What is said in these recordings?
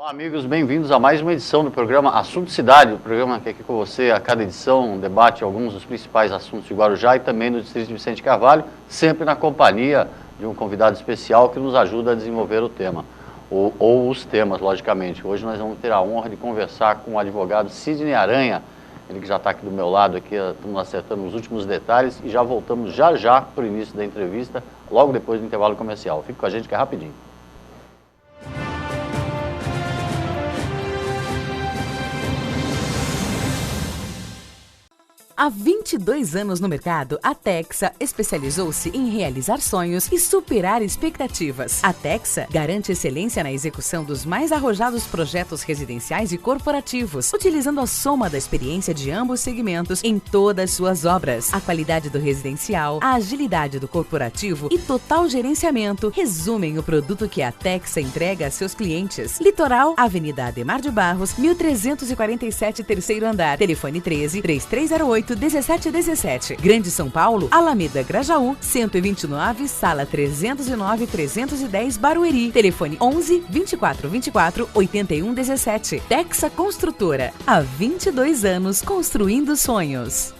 Olá, amigos, bem-vindos a mais uma edição do programa Assunto Cidade, o programa que aqui com você, a cada edição, debate alguns dos principais assuntos de Guarujá e também do Distrito de Vicente Carvalho, sempre na companhia de um convidado especial que nos ajuda a desenvolver o tema, ou os temas, logicamente. Hoje nós vamos ter a honra de conversar com o advogado Sidney Aranha, ele que já está aqui do meu lado, aqui estamos acertando os últimos detalhes e já voltamos já para o início da entrevista, logo depois do intervalo comercial. Fique com a gente que é rapidinho. Há 22 anos no mercado, a Texa especializou-se em realizar sonhos e superar expectativas. A Texa garante excelência na execução dos mais arrojados projetos residenciais e corporativos, utilizando a soma da experiência de ambos segmentos em todas suas obras. A qualidade do residencial, a agilidade do corporativo e total gerenciamento resumem o produto que a Texa entrega a seus clientes. Litoral, Avenida Ademar de Barros, 1347, terceiro andar. Telefone 13-3308-1717. Grande São Paulo, Alameda Grajaú, 129, sala 309-310, Barueri. Telefone 11-2424-8117. Texa Construtora, há 22 anos construindo sonhos.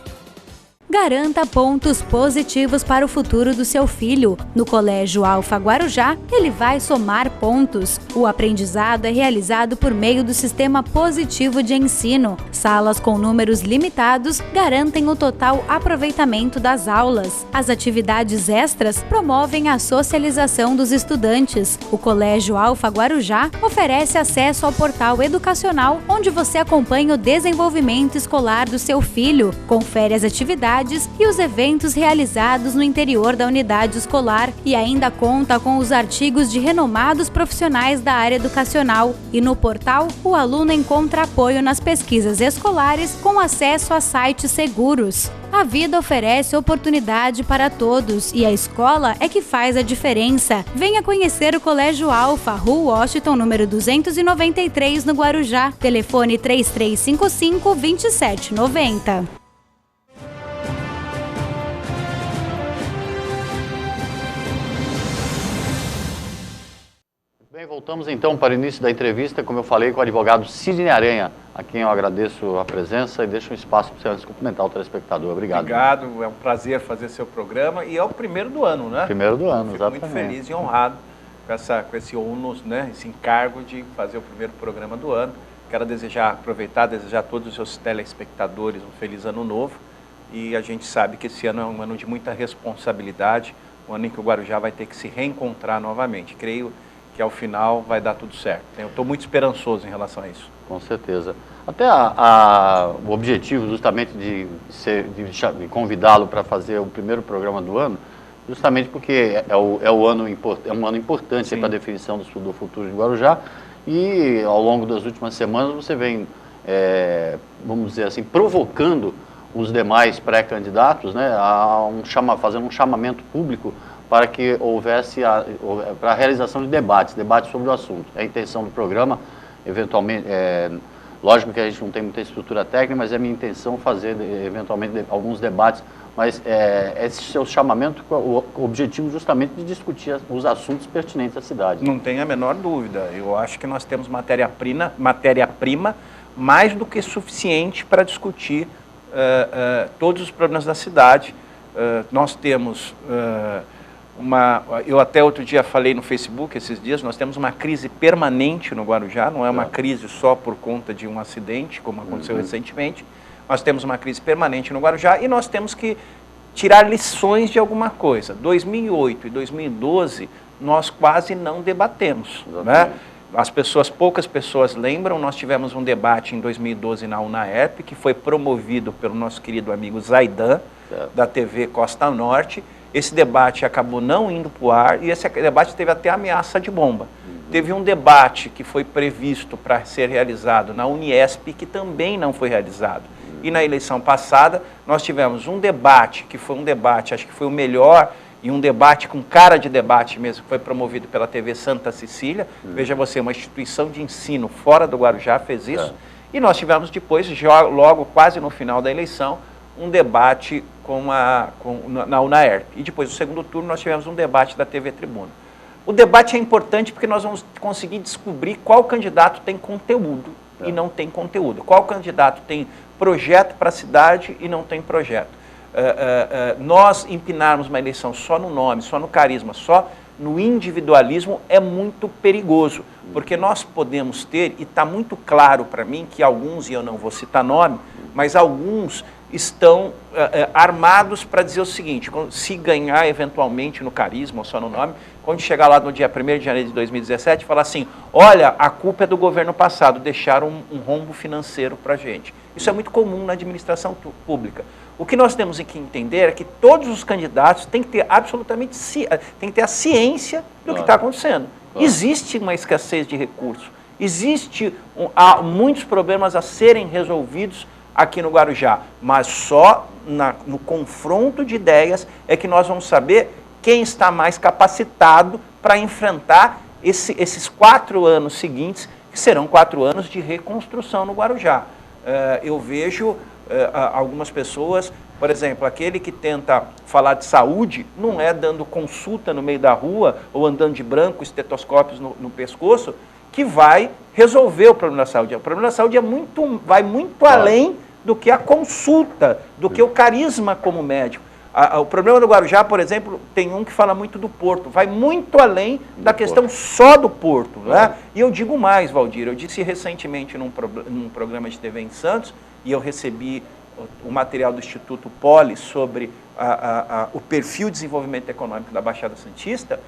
Garanta pontos positivos para o futuro do seu filho. No Colégio Alfa Guarujá, ele vai somar pontos. O aprendizado é realizado por meio do sistema positivo de ensino. Salas com números limitados garantem o total aproveitamento das aulas. As atividades extras promovem a socialização dos estudantes. O Colégio Alfa Guarujá oferece acesso ao portal educacional, onde você acompanha o desenvolvimento escolar do seu filho, confere as atividades e os eventos realizados no interior da unidade escolar e ainda conta com os artigos de renomados profissionais da área educacional. E no portal, o aluno encontra apoio nas pesquisas escolares com acesso a sites seguros. A vida oferece oportunidade para todos e a escola é que faz a diferença. Venha conhecer o Colégio Alfa, Rua Washington, número 293, no Guarujá. Telefone 3355-2790. Bem, voltamos então para o início da entrevista, como eu falei, com o advogado Sidney Aranha, a quem eu agradeço a presença e deixo um espaço para você cumprimentar o telespectador. Obrigado. Obrigado, é um prazer fazer seu programa e é o primeiro do ano, né? Primeiro do ano, Fico exatamente. muito feliz e honrado com esse ônus, né? Esse encargo de fazer o primeiro programa do ano. Quero desejar a todos os seus telespectadores um feliz ano novo e a gente sabe que esse ano é um ano de muita responsabilidade, um ano em que o Guarujá vai ter que se reencontrar novamente. Creio que ao final vai dar tudo certo. Eu estou muito esperançoso em relação a isso. Com certeza. Até o objetivo justamente de convidá-lo para fazer o primeiro programa do ano, justamente porque é um ano importante para a definição do futuro de Guarujá e ao longo das últimas semanas você vem, vamos dizer assim, provocando os demais pré-candidatos, né, fazendo um chamamento público para que houvesse para a realização de debates sobre o assunto. É a intenção do programa, eventualmente, lógico que a gente não tem muita estrutura técnica, mas é minha intenção fazer, eventualmente, alguns debates, mas esse seu chamamento, o objetivo justamente de discutir os assuntos pertinentes à cidade. Não tem a menor dúvida. Eu acho que nós temos matéria-prima mais do que suficiente para discutir todos os problemas da cidade. Nós temos... eu até outro dia falei no Facebook, esses dias, nós temos uma crise permanente no Guarujá, não é uma crise só por conta de um acidente, como aconteceu recentemente, nós temos uma crise permanente no Guarujá e nós temos que tirar lições de alguma coisa. 2008 e 2012, nós quase não debatemos, né? Poucas pessoas lembram, nós tivemos um debate em 2012 na UNAERP, que foi promovido pelo nosso querido amigo Zaidan, da TV Costa Norte. Esse debate acabou não indo para o ar e esse debate teve até ameaça de bomba. Teve um debate que foi previsto para ser realizado na Uniesp, que também não foi realizado. E na eleição passada, nós tivemos um debate, que foi um debate, acho que foi o melhor, e um debate com cara de debate mesmo, que foi promovido pela TV Santa Cecília. Veja você, uma instituição de ensino fora do Guarujá fez isso. E nós tivemos depois, logo quase no final da eleição, um debate na UNAERP. E depois, no segundo turno, nós tivemos um debate da TV Tribuna. O debate é importante porque nós vamos conseguir descobrir qual candidato tem conteúdo e não tem conteúdo. Qual candidato tem projeto para a cidade e não tem projeto. Nós empinarmos uma eleição só no nome, só no carisma, só no individualismo é muito perigoso, porque nós podemos ter, e está muito claro para mim que alguns, e eu não vou citar nome, mas alguns estão armados para dizer o seguinte: se ganhar eventualmente no carisma ou só no nome, quando chegar lá no dia 1º de janeiro de 2017, falar assim, olha, a culpa é do governo passado, deixaram um rombo financeiro para a gente. Isso é muito comum na administração pública. O que nós temos que entender é que todos os candidatos têm que ter absolutamente, têm que ter a ciência do que está acontecendo. Existe uma escassez de recursos, há muitos problemas a serem resolvidos aqui no Guarujá, mas só no confronto de ideias é que nós vamos saber quem está mais capacitado para enfrentar esses 4 anos seguintes, que serão 4 anos de reconstrução no Guarujá. Eu vejo algumas pessoas, por exemplo, aquele que tenta falar de saúde, não é dando consulta no meio da rua ou andando de branco, estetoscópios no pescoço, que vai resolver o problema da saúde. O problema da saúde vai muito além do que a consulta, do que o carisma como médico. O problema do Guarujá, por exemplo, tem um que fala muito do porto, vai muito além da questão só do porto. Né? E eu digo mais, Valdir, eu disse recentemente num programa de TV em Santos, e eu recebi o material do Instituto Poli sobre o perfil de desenvolvimento econômico da Baixada Santista.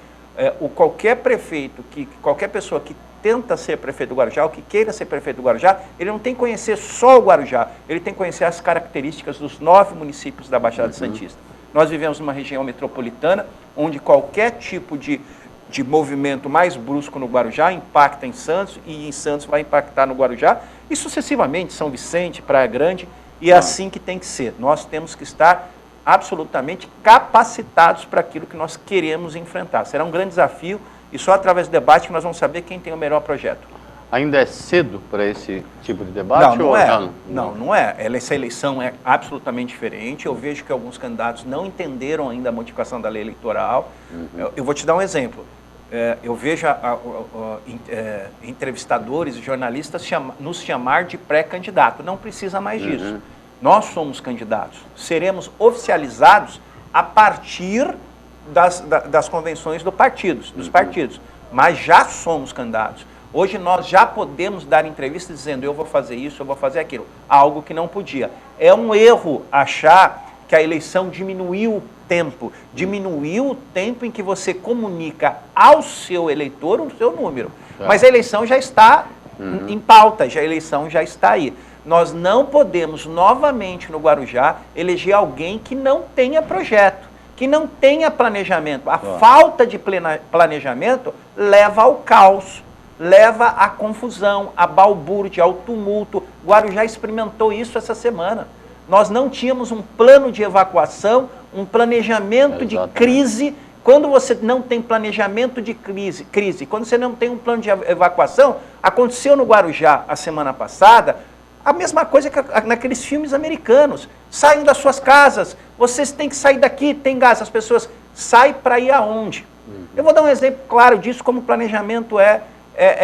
Qualquer prefeito, qualquer pessoa que tenta ser prefeito do Guarujá, ou que queira ser prefeito do Guarujá, ele não tem que conhecer só o Guarujá, ele tem que conhecer as características dos 9 municípios da Baixada Santista. Nós vivemos numa região metropolitana, onde qualquer tipo de movimento mais brusco no Guarujá impacta em Santos, e em Santos vai impactar no Guarujá, e sucessivamente São Vicente, Praia Grande, e é assim que tem que ser. Nós temos que estar absolutamente capacitados para aquilo que nós queremos enfrentar. Será um grande desafio, e só através do debate que nós vamos saber quem tem o melhor projeto. Ainda é cedo para esse tipo de debate? Não é. Não é. Essa eleição é absolutamente diferente. Eu vejo que alguns candidatos não entenderam ainda a modificação da lei eleitoral. Eu vou te dar um exemplo. Eu vejo entrevistadores e jornalistas nos chamar de pré-candidato. Não precisa mais disso. Nós somos candidatos. Seremos oficializados a partir das convenções dos partidos. Mas já somos candidatos. Hoje nós já podemos dar entrevistas dizendo eu vou fazer isso, eu vou fazer aquilo. Algo que não podia. É um erro achar que a eleição diminuiu o tempo. Diminuiu o tempo em que você comunica ao seu eleitor o seu número. Mas a eleição já está em pauta, a eleição já está aí. Nós não podemos novamente no Guarujá eleger alguém que não tenha projeto, que não tenha planejamento. A falta de planejamento leva ao caos, leva à confusão, à balbúrdia, ao tumulto. Guarujá experimentou isso essa semana. Nós não tínhamos um plano de evacuação, um planejamento de crise. Quando você não tem planejamento de crise, quando você não tem um plano de evacuação, aconteceu no Guarujá a semana passada, a mesma coisa que naqueles filmes americanos. Saiam das suas casas, vocês têm que sair daqui, tem gás. As pessoas saem para ir aonde? Eu vou dar um exemplo claro disso, como o planejamento é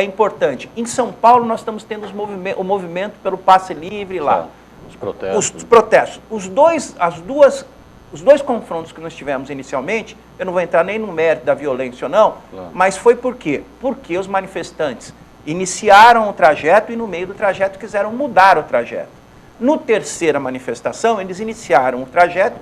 importante. Em São Paulo, nós estamos tendo o movimento pelo passe livre lá. Os protestos. Os dois confrontos que nós tivemos inicialmente, eu não vou entrar nem no mérito da violência ou não, mas foi por quê? Porque os manifestantes iniciaram o trajeto e no meio do trajeto quiseram mudar o trajeto. No terceira manifestação, eles iniciaram o trajeto,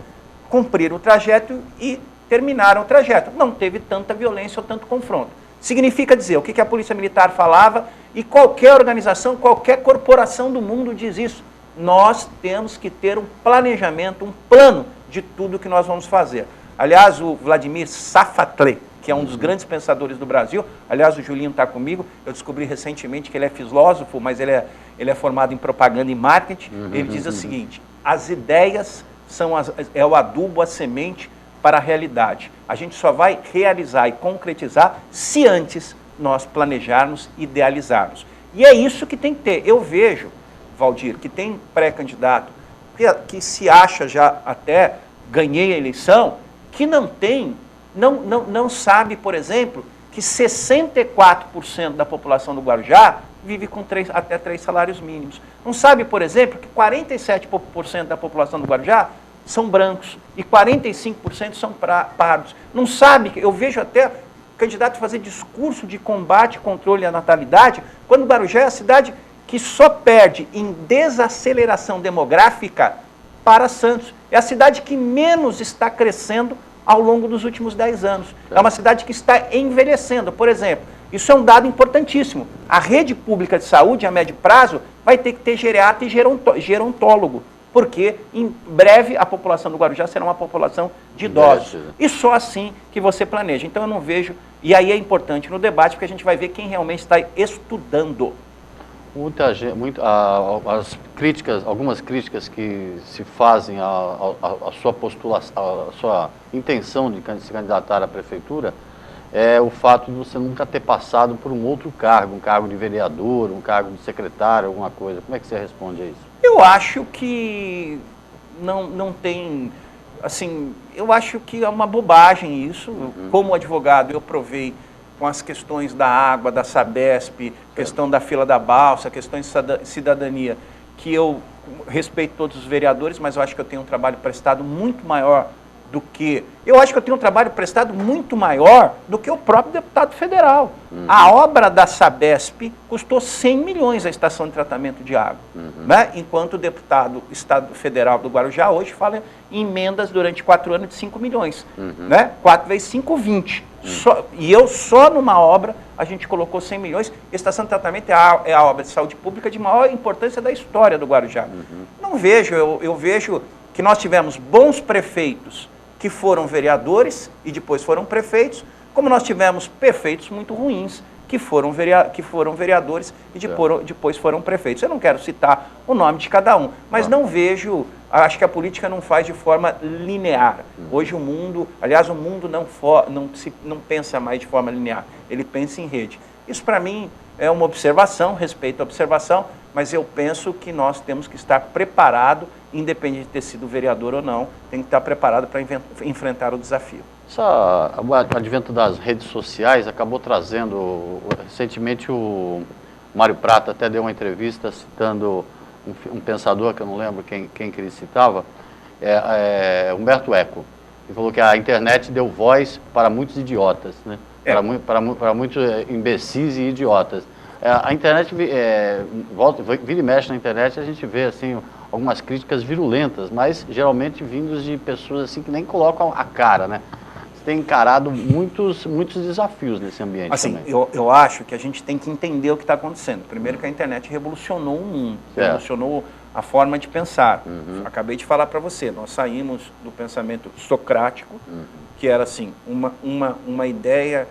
cumpriram o trajeto e terminaram o trajeto. Não teve tanta violência ou tanto confronto. Significa dizer, o que a Polícia Militar falava, e qualquer organização, qualquer corporação do mundo diz isso. Nós temos que ter um planejamento, um plano de tudo que nós vamos fazer. Aliás, o Vladimir Safatli, que é um dos grandes pensadores do Brasil, aliás, o Julinho está comigo, eu descobri recentemente que ele é filósofo, mas ele é formado em propaganda e marketing. Ele diz o seguinte: as ideias é o adubo, a semente para a realidade. A gente só vai realizar e concretizar se antes nós planejarmos, idealizarmos. E é isso que tem que ter. Eu vejo, Valdir, que tem pré-candidato que se acha já até ganhei a eleição, que não sabe, por exemplo, que 64% da população do Guarujá vive com até 3 salários mínimos. Não sabe, por exemplo, que 47% da população do Guarujá são brancos e 45% são pardos. Não sabe, eu vejo até candidato fazer discurso de combate e controle à natalidade, quando o Guarujá é a cidade que só perde em desaceleração demográfica para Santos. É a cidade que menos está crescendo ao longo dos últimos 10 anos. É uma cidade que está envelhecendo. Por exemplo, isso é um dado importantíssimo. A rede pública de saúde, a médio prazo, vai ter que ter geriatra e gerontólogo, porque em breve a população do Guarujá será uma população de idosos. E só assim que você planeja. Então eu não vejo, e aí é importante no debate, porque a gente vai ver quem realmente está estudando. As críticas, algumas críticas que se fazem à sua postulação, à sua intenção de se candidatar à prefeitura, é o fato de você nunca ter passado por um outro cargo, um cargo de vereador, um cargo de secretário, alguma coisa. Como é que você responde a isso? Eu acho que não tem, assim, eu acho que é uma bobagem isso. Como advogado, eu provei com as questões da água, da Sabesp, questão da fila da balsa, questões de cidadania, que eu respeito todos os vereadores, mas eu acho que eu tenho um trabalho prestado muito maior do que... Eu acho que eu tenho um trabalho prestado muito maior do que o próprio deputado federal. A obra da Sabesp custou 100 milhões a estação de tratamento de água, né? Enquanto o deputado federal do Guarujá hoje fala em emendas durante 4 anos de 5 milhões. Né? 4 vezes 5, 20. E eu só numa obra, a gente colocou 100 milhões. A estação de tratamento é a obra de saúde pública de maior importância da história do Guarujá. Não vejo, eu vejo que nós tivemos bons prefeitos que foram vereadores e depois foram prefeitos, como nós tivemos prefeitos muito ruins que foram vereadores e depois foram prefeitos. Eu não quero citar o nome de cada um, mas não vejo, acho que a política não faz de forma linear. Hoje o mundo, aliás, o mundo não pensa mais de forma linear, ele pensa em rede. Isso para mim é uma observação, respeito à observação, mas eu penso que nós temos que estar preparados, independente de ter sido vereador ou não, tem que estar preparado para enfrentar o desafio. O advento das redes sociais acabou trazendo, recentemente o Mário Prata até deu uma entrevista citando um pensador, que eu não lembro quem que ele citava, Humberto Eco. Ele falou que a internet deu voz para muitos idiotas, né? Para muitos imbecis e idiotas. A internet, vira e mexe na internet, a gente vê assim, algumas críticas virulentas, mas geralmente vindos de pessoas assim, que nem colocam a cara, né? Você tem encarado muitos desafios nesse ambiente assim, também. Eu acho que a gente tem que entender o que está acontecendo. Primeiro que a internet revolucionou o mundo, revolucionou a forma de pensar. Acabei de falar para você, nós saímos do pensamento socrático, que era assim, uma ideia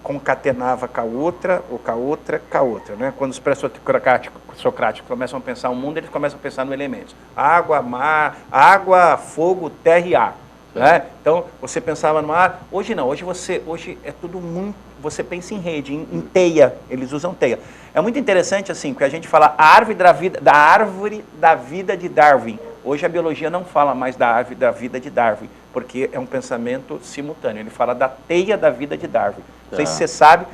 concatenava com a outra, ou com a outra, né? Quando os pré-socráticos começam a pensar o mundo, eles começam a pensar no elementos. Água, fogo, terra e ar. Né? Então, você pensava no ar, hoje não, hoje é tudo muito, você pensa em rede, em teia, eles usam teia. É muito interessante assim, porque a gente fala da árvore da vida de Darwin. Hoje a biologia não fala mais da árvore da vida de Darwin, porque é um pensamento simultâneo, ele fala da teia da vida de Darwin. Não sei se você sabe,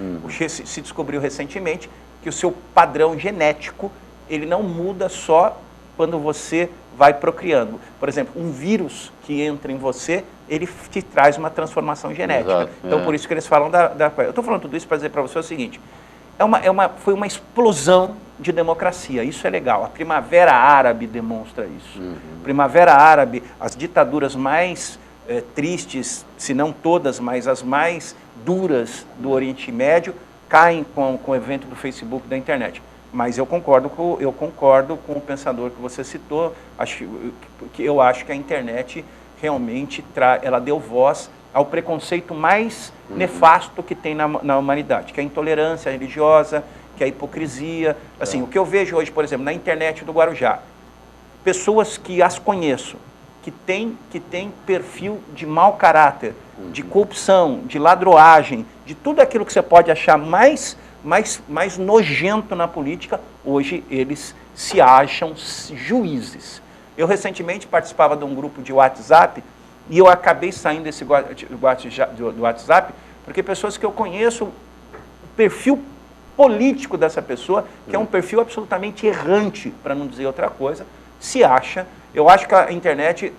se descobriu recentemente que o seu padrão genético, ele não muda só quando você vai procriando. Por exemplo, um vírus que entra em você, ele te traz uma transformação genética. Exato, então, por isso que eles falam Eu estou falando tudo isso para dizer para você o seguinte, foi uma explosão de democracia, isso é legal. A Primavera Árabe demonstra isso. Primavera Árabe, as ditaduras mais tristes, se não todas, mas as mais duras do Oriente Médio, caem com o evento do Facebook, da internet. Mas eu concordo com o pensador que você citou. Eu acho que a internet realmente ela deu voz ao preconceito mais nefasto que tem na humanidade, que é a intolerância religiosa, que é a hipocrisia. Assim, o que eu vejo hoje, por exemplo, na internet do Guarujá, pessoas que as conheço, que tem perfil de mau caráter, de corrupção, de ladroagem, de tudo aquilo que você pode achar mais nojento na política, hoje eles se acham juízes. Eu recentemente participava de um grupo de WhatsApp e eu acabei saindo do WhatsApp porque pessoas que eu conheço, o perfil político dessa pessoa, que é um perfil absolutamente errante, para não dizer outra coisa, se acha. Eu acho que a internet,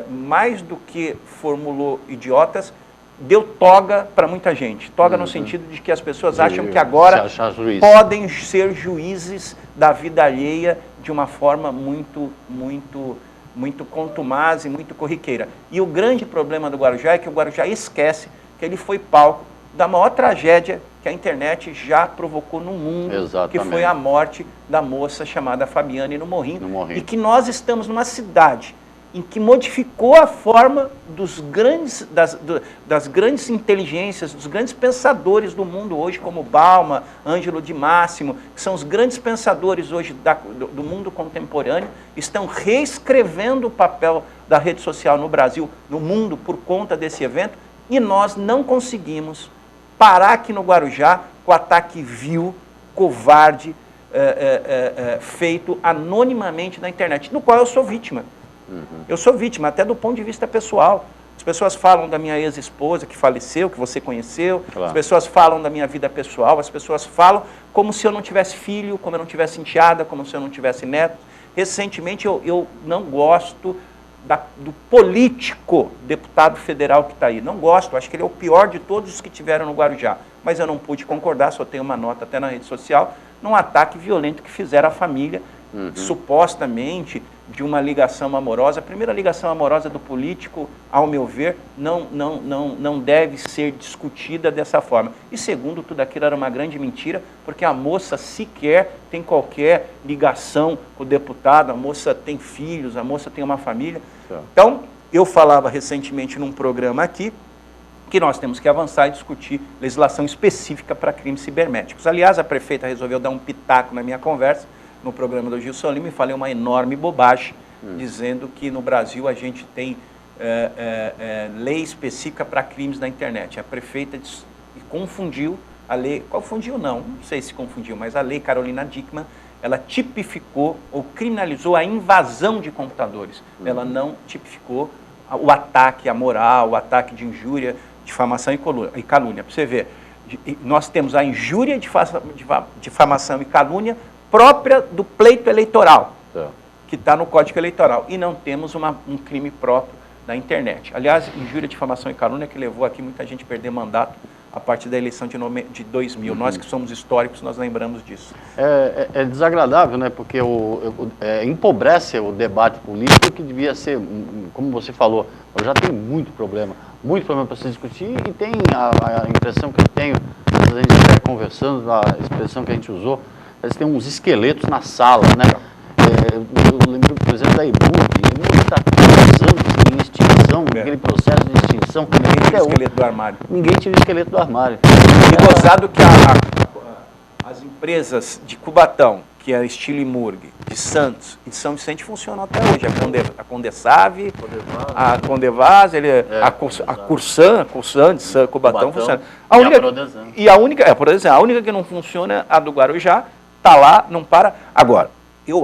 mais do que formulou idiotas, deu toga para muita gente. Toga no sentido de que as pessoas acham que agora podem ser juízes da vida alheia de uma forma muito contumaz e muito corriqueira. E o grande problema do Guarujá é que o Guarujá esquece que ele foi palco da maior tragédia que a internet já provocou no mundo, que foi a morte da moça chamada Fabiane no Morrinho. E que nós estamos numa cidade em que modificou a forma das grandes inteligências, dos grandes pensadores do mundo hoje, como Bauman, Ângelo Di Massimo, que são os grandes pensadores hoje do mundo contemporâneo, estão reescrevendo o papel da rede social no Brasil, no mundo, por conta desse evento, e nós não conseguimos parar aqui no Guarujá com o ataque vil, covarde, feito anonimamente na internet, no qual eu sou vítima. Eu sou vítima, até do ponto de vista pessoal. As pessoas falam da minha ex-esposa que faleceu, que você conheceu, as pessoas falam da minha vida pessoal, as pessoas falam como se eu não tivesse filho, como eu não tivesse enteada, como se eu não tivesse neto. Recentemente eu não gosto do político deputado federal que está aí. Não gosto, acho que ele é o pior de todos os que tiveram no Guarujá. Mas eu não pude concordar, só tenho uma nota até na rede social, num ataque violento que fizeram à família, supostamente de uma ligação amorosa. A primeira ligação amorosa do político, ao meu ver, não deve ser discutida dessa forma. E segundo, tudo aquilo era uma grande mentira, porque a moça sequer tem qualquer ligação com o deputado, a moça tem filhos, a moça tem uma família. Então, eu falava recentemente num programa aqui, que nós temos que avançar e discutir legislação específica para crimes cibernéticos. Aliás, a prefeita resolveu dar um pitaco na minha conversa, no programa do Gilson Lima, e falei uma enorme bobagem, dizendo que no Brasil a gente tem lei específica para crimes na internet. A prefeita confundiu a lei, confundiu não sei se confundiu, mas a lei Carolina Dickmann, ela tipificou ou criminalizou a invasão de computadores. Ela não tipificou o ataque à moral, o ataque de injúria, difamação e calúnia. Para você ver, nós temos a injúria, difamação e calúnia própria do pleito eleitoral, que está no Código Eleitoral, e não temos um crime próprio da internet. Aliás, injúria, difamação e calúnia que levou aqui muita gente a perder mandato a partir da eleição de 2000. Nós que somos históricos, nós lembramos disso. É desagradável, né? Porque empobrece o debate político, que devia ser, como você falou, já tem muito problema para se discutir, e tem a impressão que eu tenho, a gente estiver conversando, a expressão que a gente usou, eles têm uns esqueletos na sala, né? Eu lembro, por exemplo, da EBUC está anos em extinção, aquele processo de extinção. Ninguém tira o esqueleto do armário. Ninguém tira o esqueleto do armário. E gozado que as empresas de Cubatão, que é a Estilo Imurg, de Santos e de São Vicente, funcionam até hoje. A Condesave, a Condevaz, a Cursan de Cubatão funciona. A única que não funciona é a do Guarujá. Está lá, não para. Agora, eu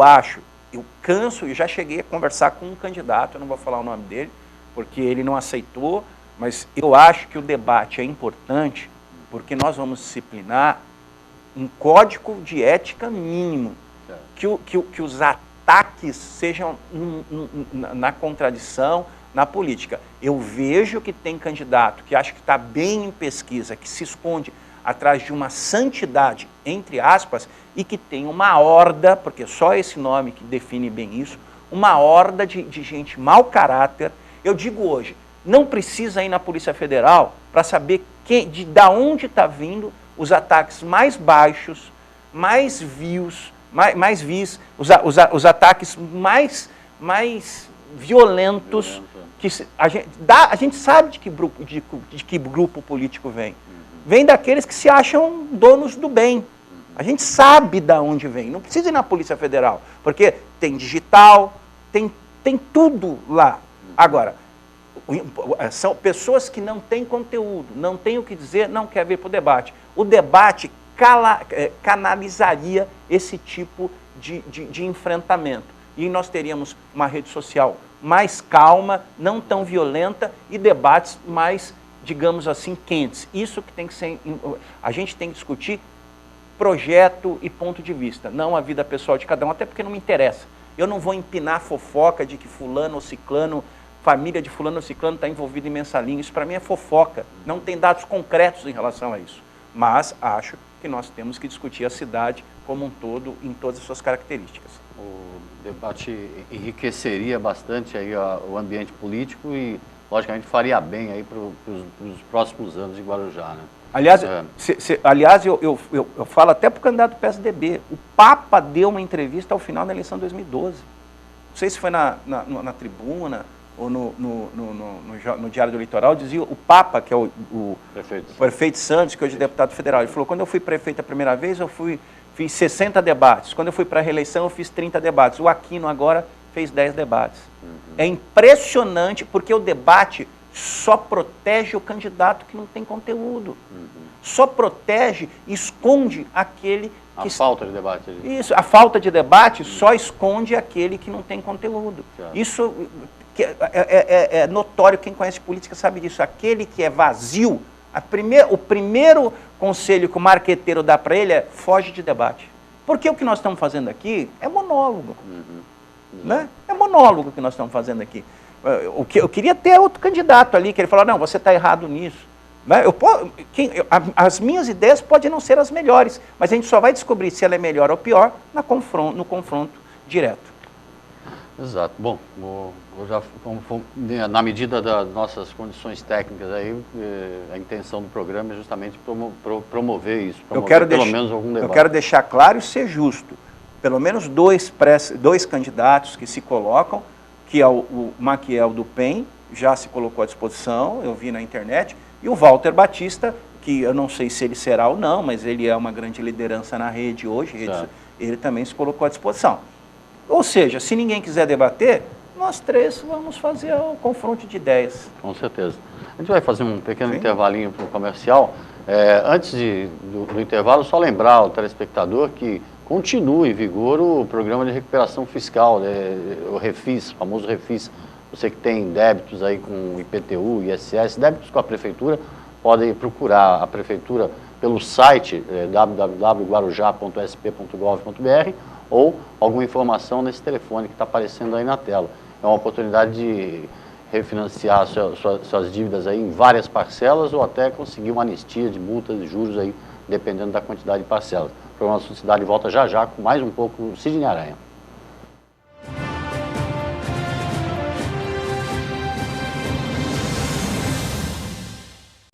já cheguei a conversar com um candidato, eu não vou falar o nome dele, porque ele não aceitou, mas eu acho que o debate é importante, porque nós vamos disciplinar um código de ética mínimo, que os ataques sejam na contradição, na política. Eu vejo que tem candidato que acha que está bem em pesquisa, que se esconde atrás de uma santidade, entre aspas, e que tem uma horda, porque só esse nome que define bem isso, uma horda de gente mau caráter. Eu digo hoje, não precisa ir na Polícia Federal para saber da onde está vindo os ataques mais baixos, mais vis, os ataques mais violentos. Que a gente sabe de que grupo político vem. Vem daqueles que se acham donos do bem. A gente sabe de onde vem. Não precisa ir na Polícia Federal, porque tem digital, tem tudo lá. Agora, são pessoas que não têm conteúdo, não têm o que dizer, não quer vir para o debate. O debate canalizaria esse tipo de enfrentamento. E nós teríamos uma rede social mais calma, não tão violenta, e debates mais digamos assim, quentes. Isso que tem que ser... A gente tem que discutir projeto e ponto de vista, não a vida pessoal de cada um, até porque não me interessa. Eu não vou empinar a fofoca de que fulano ou ciclano, família de fulano ou ciclano está envolvido em mensalinho. Isso para mim é fofoca. Não tem dados concretos em relação a isso. Mas acho que nós temos que discutir a cidade como um todo, em todas as suas características. O debate enriqueceria bastante aí o ambiente político e, logicamente, faria bem aí para os próximos anos de Guarujá, né? Aliás, eu falo até para o candidato do PSDB. O Papa deu uma entrevista ao final da eleição de 2012. Não sei se foi na tribuna ou no Diário do Litoral. Dizia o Papa, que é o prefeito Santos, que hoje é deputado federal. Ele falou, quando eu fui prefeito a primeira vez, fiz 60 debates. Quando eu fui para a reeleição, eu fiz 30 debates. O Aquino agora fez 10 debates. É impressionante, porque o debate só protege o candidato que não tem conteúdo. Só protege, esconde aquele que... A falta de debate. Isso, a falta de debate só esconde aquele que não tem conteúdo. Isso é notório, quem conhece política sabe disso. Aquele que é vazio, o primeiro conselho que o marqueteiro dá para ele é foge de debate. Porque o que nós estamos fazendo aqui é monólogo. Né? É monólogo que nós estamos fazendo aqui. Eu queria ter outro candidato ali, que ele falou, não, você está errado nisso. Né? As minhas ideias podem não ser as melhores, mas a gente só vai descobrir se ela é melhor ou pior no confronto direto. Exato. Bom, na medida das nossas condições técnicas, aí, a intenção do programa é justamente promover isso, pelo menos algum debate. Eu quero deixar claro e ser justo. Pelo menos dois candidatos que se colocam, que é o Maquiel do PEN, já se colocou à disposição, eu vi na internet, e o Walter Batista, que eu não sei se ele será ou não, mas ele é uma grande liderança na rede hoje, ele também se colocou à disposição. Ou seja, se ninguém quiser debater, nós três vamos fazer o confronto de ideias. Com certeza. A gente vai fazer um pequeno intervalinho para o comercial. Antes do intervalo, só lembrar ao telespectador que continua em vigor o programa de recuperação fiscal, o Refis, o famoso Refis. Você que tem débitos aí com IPTU, ISS, débitos com a Prefeitura, pode procurar a Prefeitura pelo site www.guarujá.sp.gov.br ou alguma informação nesse telefone que está aparecendo aí na tela. É uma oportunidade de refinanciar suas dívidas aí em várias parcelas ou até conseguir uma anistia de multas e juros aí, dependendo da quantidade de parcelas. O programa Sua Cidade volta já com mais um pouco do Sidney Aranha.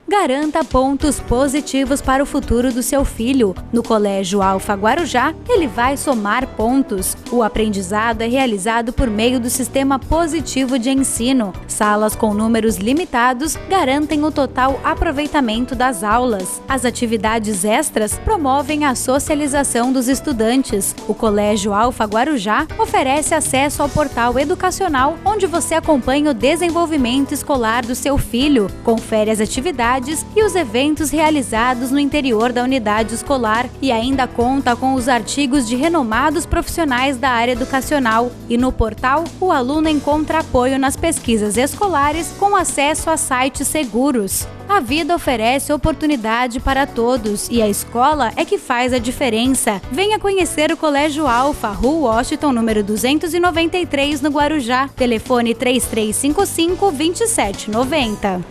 Garanta pontos positivos para o futuro do seu filho. No Colégio Alfa Guarujá, ele vai somar pontos. O aprendizado é realizado por meio do sistema positivo de ensino. Salas com números limitados garantem o total aproveitamento das aulas. As atividades extras promovem a socialização dos estudantes. O Colégio Alfa Guarujá oferece acesso ao portal educacional, onde você acompanha o desenvolvimento escolar do seu filho, confere as atividades e os eventos realizados no interior da unidade escolar e ainda conta com os artigos de renomados profissionais da área educacional. E no portal, o aluno encontra apoio nas pesquisas escolares com acesso a sites seguros. A vida oferece oportunidade para todos e a escola é que faz a diferença. Venha conhecer o Colégio Alfa, Rua Washington, número 293, no Guarujá. Telefone 3355-2790.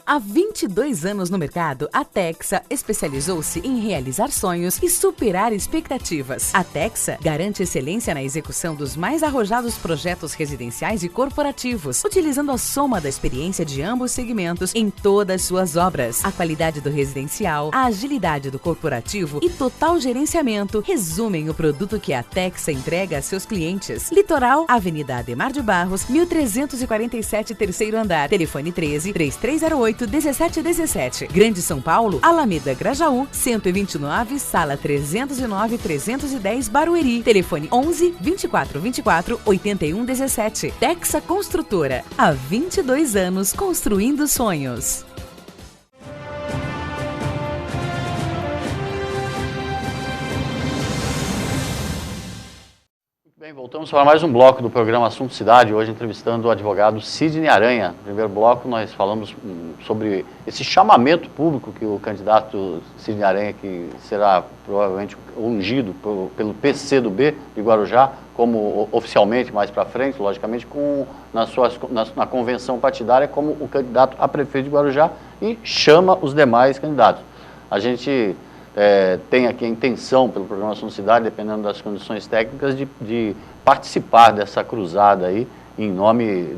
Há 22 anos no mercado, a Texa especializou-se em realizar sonhos e superar expectativas. A Texa garante excelência na execução dos mais arrojados projetos residenciais e corporativos, utilizando a soma da experiência de ambos segmentos em todas suas obras. A qualidade do residencial, a agilidade do corporativo e total gerenciamento resumem o produto que a Texa entrega a seus clientes. Litoral, Avenida Ademar de Barros, 1347, terceiro andar. Telefone 13-3308-1717. Grande São Paulo, Alameda Grajaú, 129, sala 309-310, Barueri. Telefone 11-2424-8117. Texa Construtora. Há 22 anos construindo sonhos. Bem, Bem, voltamos para mais um bloco do programa Assunto Cidade, hoje entrevistando o advogado Sidney Aranha. No primeiro bloco nós falamos sobre esse chamamento público que o candidato Sidney Aranha, que será provavelmente ungido pelo PCdoB de Guarujá, como oficialmente mais para frente, logicamente, na convenção partidária, como o candidato a prefeito de Guarujá, e chama os demais candidatos. A gente tem aqui a intenção, pelo programa Assunto Cidade, dependendo das condições técnicas, de participar dessa cruzada aí, em nome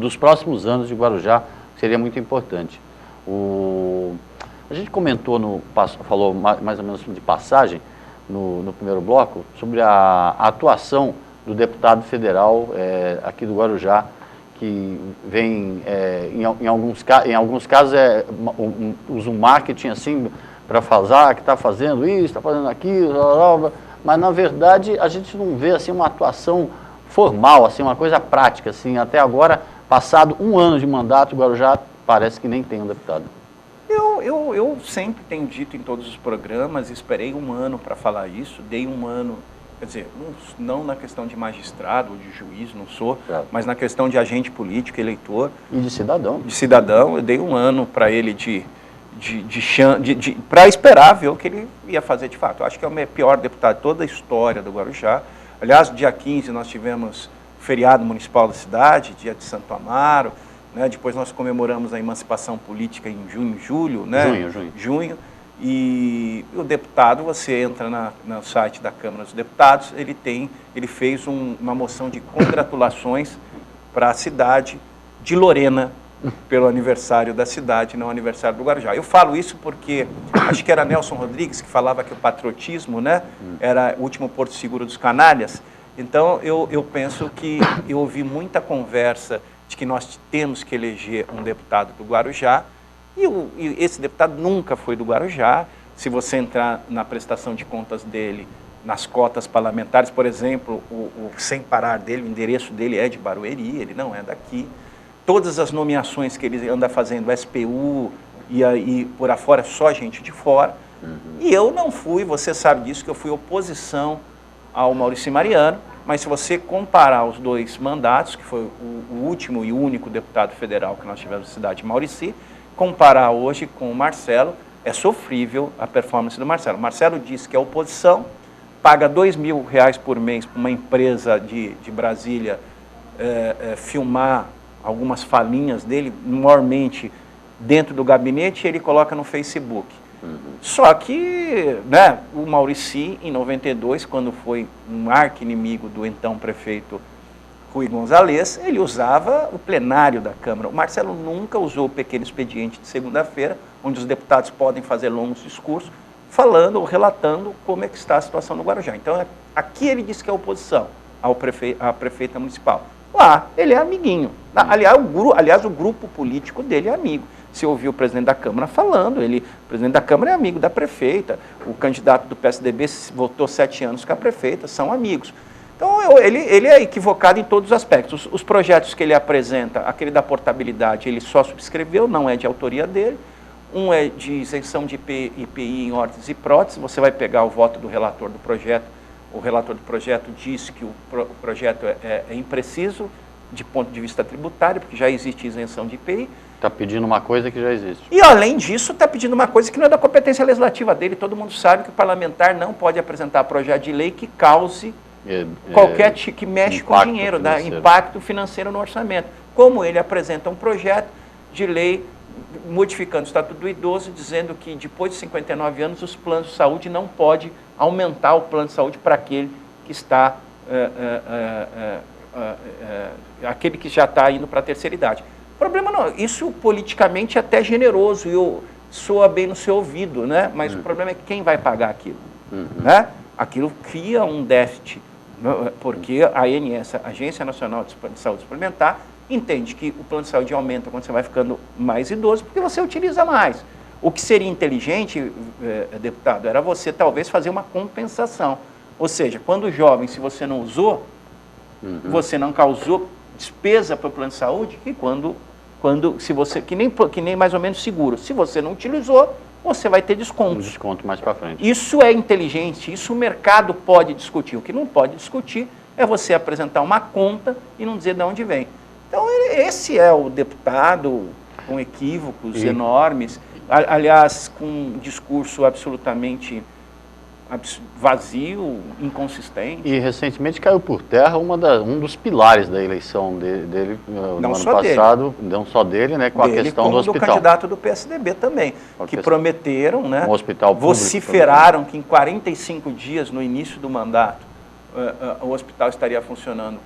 dos próximos anos de Guarujá, que seria muito importante. A gente comentou, falou mais ou menos de passagem, no primeiro bloco, sobre a atuação do deputado federal aqui do Guarujá, que vem, em alguns casos, usa um marketing assim, para falar que está fazendo isso, está fazendo aquilo, mas na verdade a gente não vê assim uma atuação formal, assim, uma coisa prática, assim, até agora, passado um ano de mandato, o Guarujá parece que nem tem um deputado. Eu sempre tenho dito em todos os programas, esperei um ano para falar isso, dei um ano, quer dizer, não na questão de magistrado ou de juiz, não sou, mas na questão de agente político, eleitor. E de cidadão. De cidadão, eu dei um ano para ele para esperar ver o que ele ia fazer de fato. Eu acho que é o pior deputado de toda a história do Guarujá. Aliás, dia 15 nós tivemos feriado municipal da cidade, dia de Santo Amaro, né? Depois nós comemoramos a emancipação política em julho, né? Junho. E o deputado, você entra no site da Câmara dos Deputados, ele fez uma moção de congratulações para a cidade de Lorena, pelo aniversário da cidade, não aniversário do Guarujá. Eu falo isso porque, acho que era Nelson Rodrigues que falava que o patriotismo, né, era o último porto seguro dos canalhas. Então, eu penso que eu ouvi muita conversa de que nós temos que eleger um deputado do Guarujá, e esse deputado nunca foi do Guarujá. Se você entrar na prestação de contas dele, nas cotas parlamentares, por exemplo, o sem parar dele, o endereço dele é de Barueri, ele não é daqui. Todas as nomeações que ele anda fazendo, SPU e por afora, só gente de fora. E eu não fui, você sabe disso, que eu fui oposição ao Maurício Mariano, mas se você comparar os dois mandatos, que foi o último e único deputado federal que nós tivemos na cidade de Maurici, comparar hoje com o Marcelo, é sofrível a performance do Marcelo. O Marcelo disse que é oposição, paga R$2.000 por mês para uma empresa de Brasília filmar algumas falinhas dele, normalmente dentro do gabinete, ele coloca no Facebook. Só que, né, o Maurici, em 92, quando foi um arqui-inimigo do então prefeito Rui Gonzalez, ele usava o plenário da Câmara. O Marcelo nunca usou o pequeno expediente de segunda-feira, onde os deputados podem fazer longos discursos, falando ou relatando como é que está a situação no Guarujá. Então, aqui ele disse que é oposição à prefeita municipal. Lá, ele é amiguinho. Aliás, o grupo político dele é amigo. Se ouviu o presidente da Câmara falando, o presidente da Câmara é amigo da prefeita, o candidato do PSDB votou 7 anos com a prefeita, são amigos. Então, ele é equivocado em todos os aspectos. Os projetos que ele apresenta, aquele da portabilidade, ele só subscreveu, não é de autoria dele. Um é de isenção de IPI em órteses e próteses, você vai pegar o voto do relator do projeto. O relator do projeto disse que o projeto é impreciso de ponto de vista tributário, porque já existe isenção de IPI. Está pedindo uma coisa que já existe. E, além disso, está pedindo uma coisa que não é da competência legislativa dele. Todo mundo sabe que o parlamentar não pode apresentar projeto de lei que cause qualquer que mexe com dinheiro, dá impacto financeiro no orçamento. Como ele apresenta um projeto de lei modificando o Estatuto do Idoso, dizendo que depois de 59 anos os planos de saúde não podem aumentar o plano de saúde para aquele que está, aquele que já está indo para a terceira idade. O problema não, isso politicamente é até generoso e soa bem no seu ouvido, né? Mas o problema é que quem vai pagar aquilo, né? Aquilo cria um déficit, porque a ANS, a Agência Nacional de Saúde Suplementar, entende que o plano de saúde aumenta quando você vai ficando mais idoso, porque você utiliza mais. O que seria inteligente, deputado, era você talvez fazer uma compensação. Ou seja, quando jovem, se você não usou, você não causou despesa para o plano de saúde, que nem mais ou menos seguro. Se você não utilizou, você vai ter desconto. Um desconto mais para frente. Isso é inteligente, isso o mercado pode discutir. O que não pode discutir é você apresentar uma conta e não dizer de onde vem. Então, esse é o deputado com equívocos enormes, aliás, com um discurso absolutamente vazio, inconsistente. E recentemente caiu por terra um dos pilares da eleição dele no ano passado, não só dele, né, com a questão do hospital. Do candidato do PSDB também, que prometeram, né, um hospital público, vociferaram que em 45 dias, no início do mandato, o hospital estaria funcionando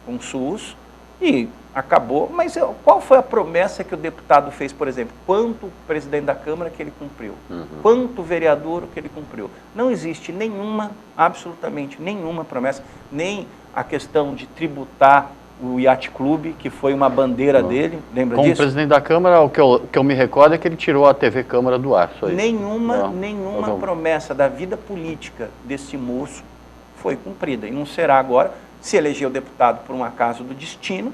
com SUS, e acabou. Mas qual foi a promessa que o deputado fez, por exemplo? Quanto o presidente da Câmara que ele cumpriu? Quanto o vereador que ele cumpriu? Não existe nenhuma, absolutamente nenhuma promessa, nem a questão de tributar o Yacht Clube, que foi uma bandeira dele, lembra disso? Como presidente da Câmara, o que eu me recordo é que ele tirou a TV Câmara do ar, só isso. Nenhuma promessa da vida política desse moço foi cumprida, e não será agora. Se elegeu deputado por um acaso do destino,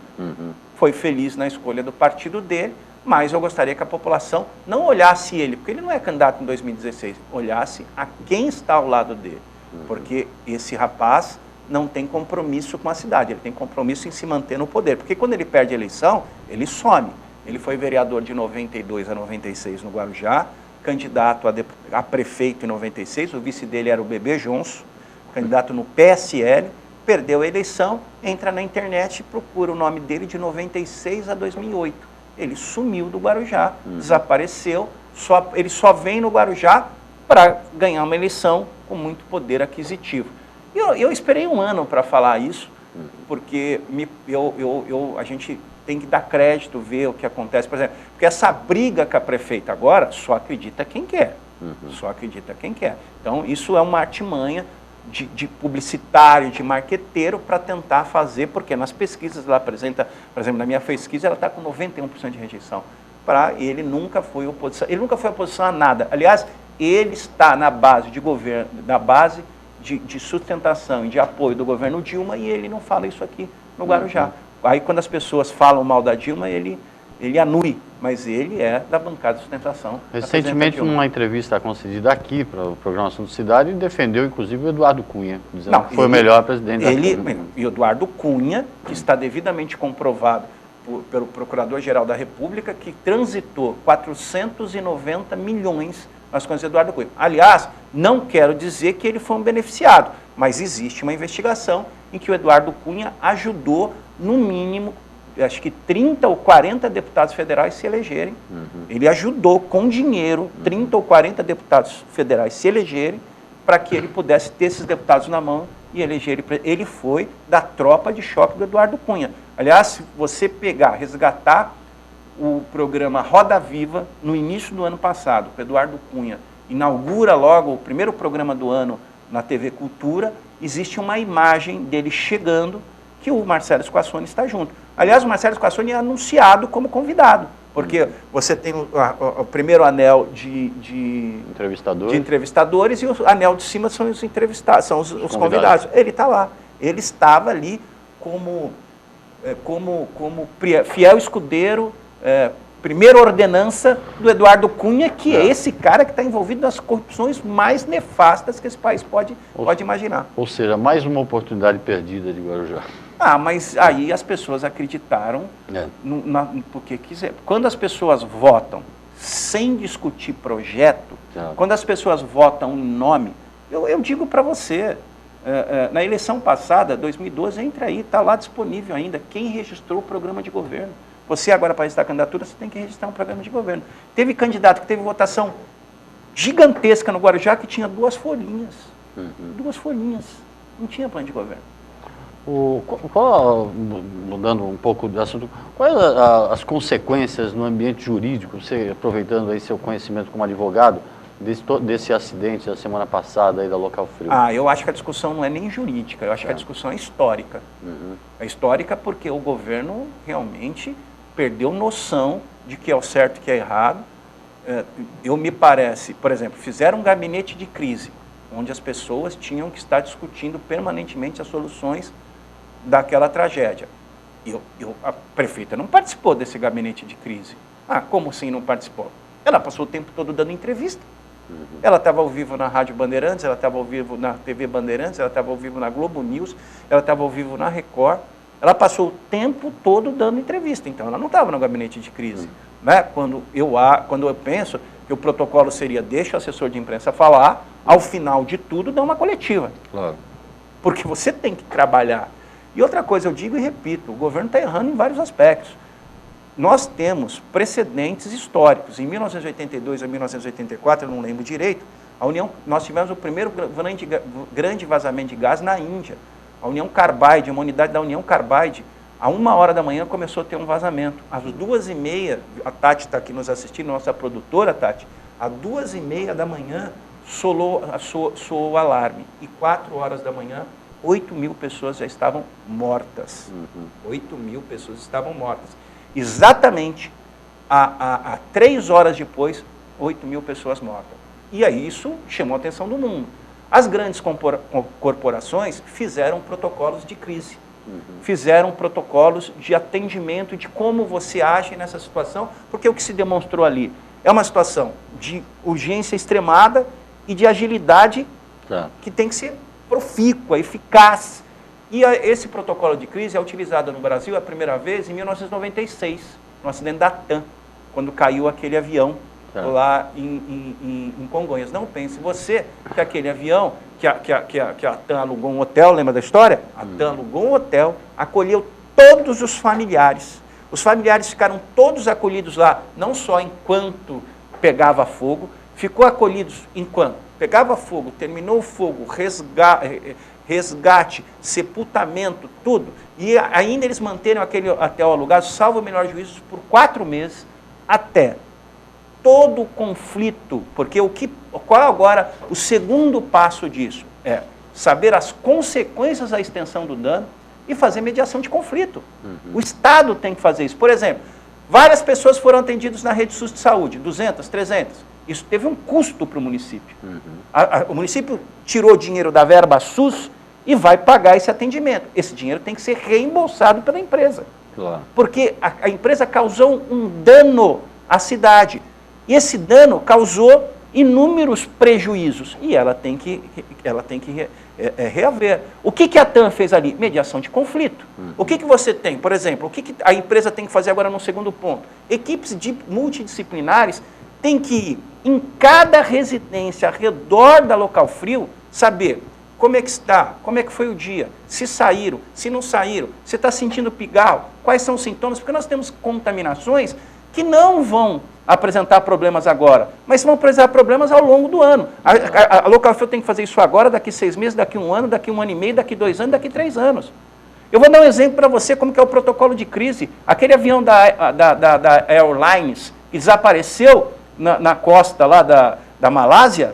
foi feliz na escolha do partido dele, mas eu gostaria que a população não olhasse ele, porque ele não é candidato em 2016, olhasse a quem está ao lado dele, porque esse rapaz não tem compromisso com a cidade, ele tem compromisso em se manter no poder, porque quando ele perde a eleição, ele some. Ele foi vereador de 92 a 96 no Guarujá, candidato a prefeito em 96, o vice dele era o Bebê Jonso, candidato no PSL, perdeu a eleição, entra na internet e procura o nome dele de 96 a 2008. Ele sumiu do Guarujá, desapareceu, ele só vem no Guarujá para ganhar uma eleição com muito poder aquisitivo. Eu esperei um ano para falar isso, porque a gente tem que dar crédito, ver o que acontece, por exemplo, porque essa briga com a prefeita agora só acredita quem quer, só acredita quem quer. Então, isso é uma artimanha de publicitário, de marqueteiro, para tentar fazer, porque nas pesquisas ela apresenta, por exemplo, na minha pesquisa, ela está com 91% de rejeição. Ele nunca foi oposição, ele nunca foi oposição a nada. Aliás, ele está na base de governo, na base de sustentação e de apoio do governo Dilma, e ele não fala isso aqui no Guarujá. Aí, quando as pessoas falam mal da Dilma, ele anui, mas ele é da bancada de sustentação. Recentemente, numa entrevista concedida aqui para o programa Assunto Cidade, ele defendeu, inclusive, o Eduardo Cunha, dizendo que foi o melhor presidente da Câmara. E o Eduardo Cunha, que está devidamente comprovado pelo Procurador-Geral da República, que transitou 490 milhões nas contas de Eduardo Cunha. Aliás, não quero dizer que ele foi um beneficiado, mas existe uma investigação em que o Eduardo Cunha ajudou, no mínimo, acho que 30 ou 40 deputados federais se elegerem. Ele ajudou com dinheiro 30 ou 40 deputados federais se elegerem para que ele pudesse ter esses deputados na mão e eleger ele. Ele foi da tropa de choque do Eduardo Cunha. Aliás, se você resgatar o programa Roda Viva, no início do ano passado, o Eduardo Cunha inaugura logo o primeiro programa do ano na TV Cultura, existe uma imagem dele chegando que o Marcelo Squassoni está junto. Aliás, o Marcelo Squassoni é anunciado como convidado, porque você tem o primeiro anel de entrevistadores e o anel de cima são os entrevistados, são os convidados. Ele está lá. Ele estava ali como fiel escudeiro, primeira ordenança do Eduardo Cunha, que é esse cara que está envolvido nas corrupções mais nefastas que esse país pode imaginar. Ou seja, mais uma oportunidade perdida de Guarujá. Mas aí as pessoas acreditaram porque quiser. Quando as pessoas votam sem discutir projeto, quando as pessoas votam em nome, eu digo para você, na eleição passada, 2012, entra aí, está lá disponível ainda, quem registrou o programa de governo. Você agora, para registrar a candidatura, você tem que registrar um programa de governo. Teve candidato que teve votação gigantesca no Guarujá que tinha 2 folhinhas. 2 folhinhas. Não tinha plano de governo. Mudando um pouco de assunto, quais as consequências no ambiente jurídico, você aproveitando aí seu conhecimento como advogado, desse acidente da semana passada aí da Local Frio? Eu acho que a discussão não é nem jurídica, eu acho que a discussão é histórica. É histórica porque o governo realmente perdeu noção de que é o certo e que é errado. Me parece, por exemplo, fizeram um gabinete de crise, onde as pessoas tinham que estar discutindo permanentemente as soluções daquela tragédia. A prefeita não participou desse gabinete de crise. Como assim não participou? Ela passou o tempo todo dando entrevista. Ela estava ao vivo na Rádio Bandeirantes, ela estava ao vivo na TV Bandeirantes, ela estava ao vivo na Globo News, ela estava ao vivo na Record. Ela passou o tempo todo dando entrevista, então ela não estava no gabinete de crise. Né? Quando eu penso que o protocolo seria deixa o assessor de imprensa falar, ao final de tudo dá uma coletiva. Claro. Porque você tem que trabalhar. E outra coisa, eu digo e repito, o governo está errando em vários aspectos. Nós temos precedentes históricos. Em 1982 a 1984, eu não lembro direito, nós tivemos o primeiro grande vazamento de gás na Índia. A União Carbide, uma unidade da União Carbide, a 1h da manhã começou a ter um vazamento. Às 2h30, a Tati está aqui nos assistindo, nossa produtora, Tati, às 2h30 da manhã soou o alarme. E 4h da manhã, 8.000 pessoas já estavam mortas. 8.000 pessoas estavam mortas. Exatamente a 3 horas depois, 8.000 pessoas mortas. E aí isso chamou a atenção do mundo. As grandes corporações fizeram protocolos de crise, fizeram protocolos de atendimento, de como você age nessa situação, porque o que se demonstrou ali é uma situação de urgência extremada e de agilidade que tem que ser profícua, eficaz. E esse protocolo de crise é utilizado no Brasil a primeira vez em 1996, no acidente da TAM, quando caiu aquele avião lá em Congonhas. Não pense você que aquele avião, que a TAM alugou um hotel, lembra da história? A TAM alugou um hotel, acolheu todos os familiares. Os familiares ficaram todos acolhidos lá, não só enquanto pegava fogo, ficou acolhidos enquanto pegava fogo, terminou o fogo, resgate, sepultamento, tudo. E ainda eles manteram aquele hotel alugado, salvo o melhor juízo, por 4 meses, até todo o conflito, porque qual é agora o segundo passo disso? É saber as consequências da extensão do dano e fazer mediação de conflito. O Estado tem que fazer isso. Por exemplo, várias pessoas foram atendidas na rede SUS de saúde, 200, 300. Isso teve um custo para o município. O município tirou dinheiro da verba SUS e vai pagar esse atendimento. Esse dinheiro tem que ser reembolsado pela empresa. Claro. Porque a empresa causou um dano à cidade. E esse dano causou inúmeros prejuízos. E ela tem que reaver. O que a TAM fez ali? Mediação de conflito. O que você tem? Por exemplo, o que a empresa tem que fazer agora no segundo ponto? Equipes multidisciplinares têm que ir em cada residência ao redor da local frio, saber como é que está, como é que foi o dia, se saíram, se não saíram, se está sentindo pigarro, quais são os sintomas, porque nós temos contaminações que não vão apresentar problemas agora, mas vão apresentar problemas ao longo do ano. A local frio tem que fazer isso agora, daqui 6 meses, daqui 1 ano, daqui 1 ano e meio, daqui 2 anos, daqui 3 anos. Eu vou dar um exemplo para você como que é o protocolo de crise. Aquele avião da Airlines que desapareceu na costa lá da Malásia,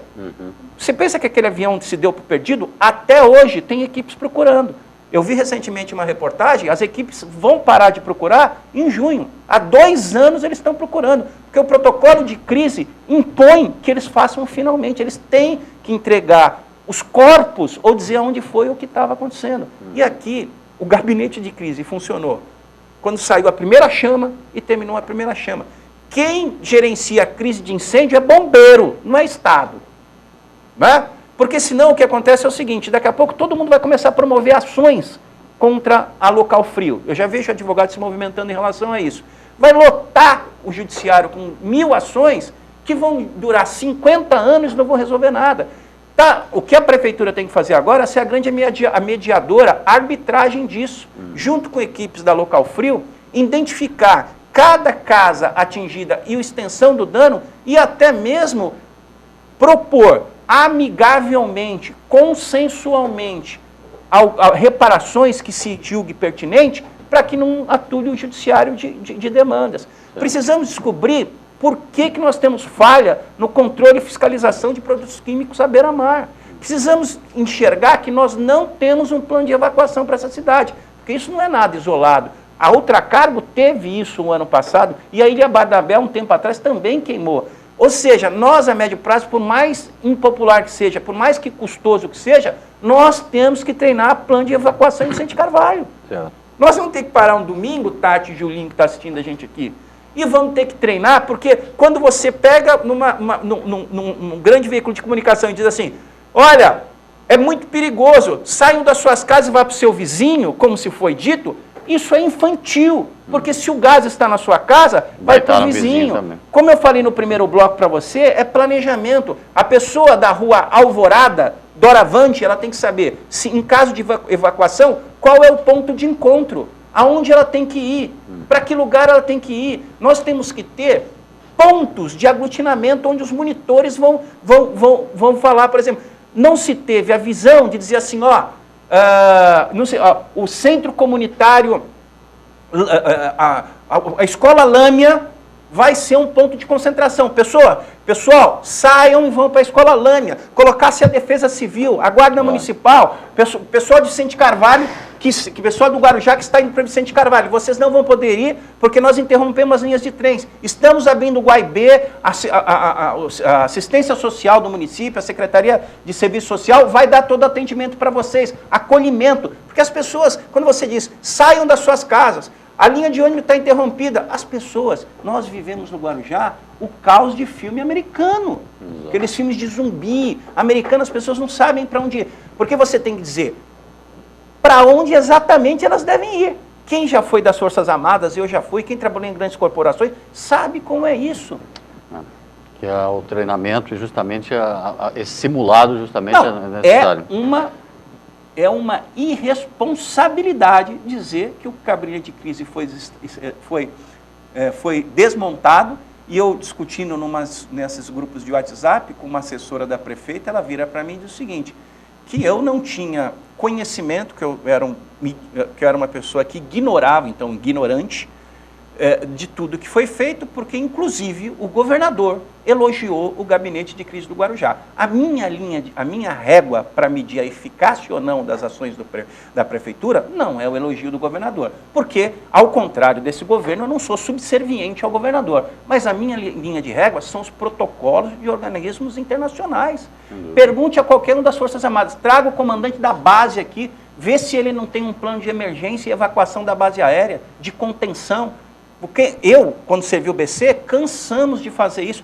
você pensa que aquele avião se deu por perdido? Até hoje tem equipes procurando. Eu vi recentemente uma reportagem, as equipes vão parar de procurar em junho. Há 2 anos eles estão procurando, porque o protocolo de crise impõe que eles façam finalmente. Eles têm que entregar os corpos ou dizer onde foi o que estava acontecendo. E aqui, o gabinete de crise funcionou quando saiu a primeira chama e terminou a primeira chama. Quem gerencia a crise de incêndio é bombeiro, não é Estado. Né? Porque senão o que acontece é o seguinte, daqui a pouco todo mundo vai começar a promover ações contra a local frio. Eu já vejo advogados se movimentando em relação a isso. Vai lotar o judiciário com 1000 ações que vão durar 50 anos e não vão resolver nada. Tá, o que a prefeitura tem que fazer agora é ser a mediadora, a arbitragem disso, junto com equipes da local frio, identificar cada casa atingida e a extensão do dano e até mesmo propor amigavelmente, consensualmente, reparações que se julgue pertinente para que não atule o judiciário de demandas. Precisamos descobrir por que nós temos falha no controle e fiscalização de produtos químicos à beira-mar. Precisamos enxergar que nós não temos um plano de evacuação para essa cidade, porque isso não é nada isolado. A Ultracargo teve isso no ano passado e a Ilha Bardabé, um tempo atrás, também queimou. Ou seja, nós a médio prazo, por mais impopular que seja, por mais que custoso que seja, nós temos que treinar plano de evacuação em Vicente Carvalho. Certo. Nós vamos ter que parar um domingo, Tati e Julinho, que está assistindo a gente aqui, E vamos ter que treinar, porque quando você pega num grande veículo de comunicação e diz assim, olha, é muito perigoso, saiam das suas casas e vá para o seu vizinho, como se foi dito, isso é infantil, porque se o gás está na sua casa, vai para o vizinho. Como eu falei no primeiro bloco para você, é planejamento. A pessoa da rua Alvorada, doravante, ela tem que saber, se em caso de evacuação, qual é o ponto de encontro, aonde ela tem que ir, para que lugar ela tem que ir. Nós temos que ter pontos de aglutinamento onde os monitores vão falar, por exemplo, não se teve a visão de dizer assim, o centro comunitário, a escola Lâmia vai ser um ponto de concentração. Pessoal, saiam e vão para a escola Lâmia. Colocasse a Defesa Civil, a Guarda Municipal, pessoal de Vicente Carvalho, pessoal do Guarujá que está indo para Vicente Carvalho. Vocês não vão poder ir porque nós interrompemos as linhas de trens. Estamos abrindo o Guaibê, a assistência social do município, a Secretaria de Serviço Social vai dar todo atendimento para vocês, acolhimento. Porque as pessoas, quando você diz, saiam das suas casas, a linha de ônibus está interrompida. As pessoas, nós vivemos no Guarujá o caos de filme americano. Exato. Aqueles filmes de zumbi americano, as pessoas não sabem para onde ir. Porque você tem que dizer para onde exatamente elas devem ir. Quem já foi das Forças Armadas, eu já fui, quem trabalhou em grandes corporações, sabe como é isso. Que é o treinamento e justamente esse simulado justamente é necessário. É uma irresponsabilidade dizer que o gabinete de crise foi desmontado, e eu discutindo nesses grupos de WhatsApp com uma assessora da prefeita, ela vira para mim e diz o seguinte, que eu não tinha conhecimento, que eu era uma pessoa que ignorava, então ignorante, de tudo que foi feito, porque inclusive o governador elogiou o gabinete de crise do Guarujá. A minha régua para medir a eficácia ou não das ações da prefeitura não é o elogio do governador, porque, ao contrário desse governo, eu não sou subserviente ao governador, mas a minha linha de régua são os protocolos de organismos internacionais. Pergunte a qualquer um das Forças Armadas, traga o comandante da base aqui, vê se ele não tem um plano de emergência e evacuação da base aérea, de contenção. Porque eu, quando servi o BC, cansamos de fazer isso.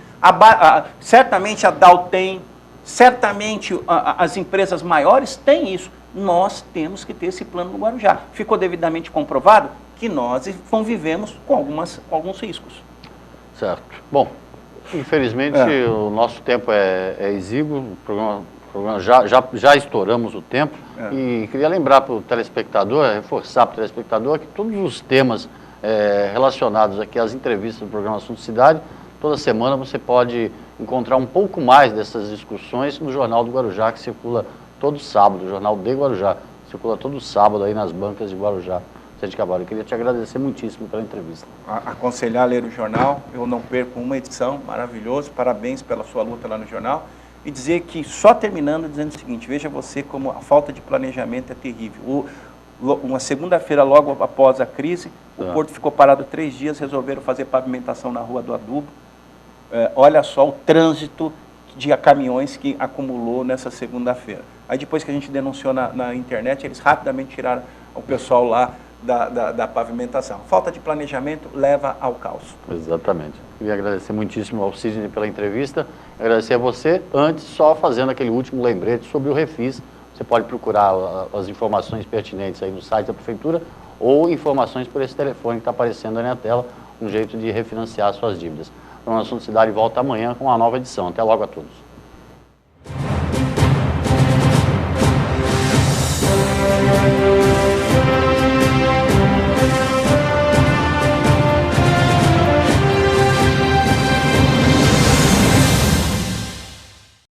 Certamente a DAO tem, certamente as empresas maiores têm isso. Nós temos que ter esse plano no Guarujá. Ficou devidamente comprovado que nós convivemos com alguns riscos. Certo. Bom, infelizmente o nosso tempo é exíguo, o programa já estouramos o tempo. E queria lembrar para o telespectador, reforçar para o telespectador que todos os temas relacionados aqui às entrevistas do programa Assunto Cidade, toda semana você pode encontrar um pouco mais dessas discussões no Jornal do Guarujá, que circula todo sábado, o Jornal de Guarujá, circula todo sábado aí nas bancas de Guarujá. Vicente Carvalho, eu queria te agradecer muitíssimo pela entrevista. Aconselhar a ler o jornal, eu não perco uma edição, maravilhoso, parabéns pela sua luta lá no jornal, e dizer que, só terminando, dizendo o seguinte, veja você como a falta de planejamento é terrível. Uma segunda-feira, logo após a crise, o Porto ficou parado 3 dias, resolveram fazer pavimentação na Rua do Adubo. Olha só o trânsito de caminhões que acumulou nessa segunda-feira. Aí depois que a gente denunciou na internet, eles rapidamente tiraram o pessoal lá da pavimentação. Falta de planejamento leva ao caos. Exatamente. Queria agradecer muitíssimo ao Sidney pela entrevista, agradecer a você, antes só fazendo aquele último lembrete sobre o Refis. Você pode procurar as informações pertinentes aí no site da Prefeitura ou informações por esse telefone que está aparecendo aí na tela, um jeito de refinanciar suas dívidas. O Assunto Cidade volta amanhã com uma nova edição. Até logo a todos.